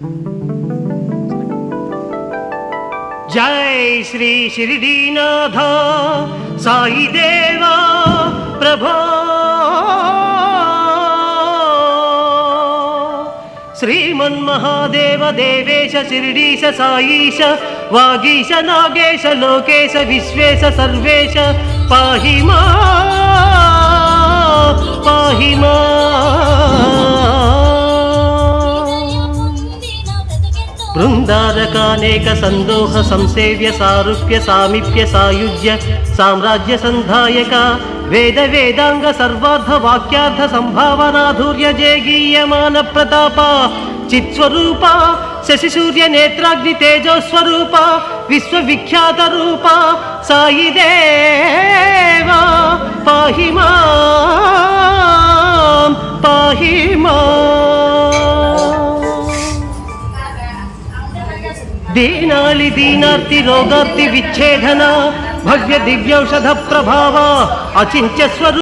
जय श्री शिरडीनाथ साई देवा प्रभो श्रीमन्महादेव देवेश शिरडीश साईश वागीश नागेश लोकेश विश्वेश सर्वेश पाहि मां बृंदारकानेक संदोह संसेव्य सारूप्य सामीप्य सायुज्य साम्राज्य संधायक वेद वेदांग सर्वार्थ वाक्यार्थ संभावनाधुर्य जयगीयमान प्रताप चित्स्वरूप शशिसूर्य नेत्राग्नि तेजो स्वरूप विश्वविख्यात रूप साई देवा पाहि मां दीनालि दीनार्ति रोगार्ति विच्छेदन भव्य दिव्यौषध प्रभाव अचिंत्य स्वरूप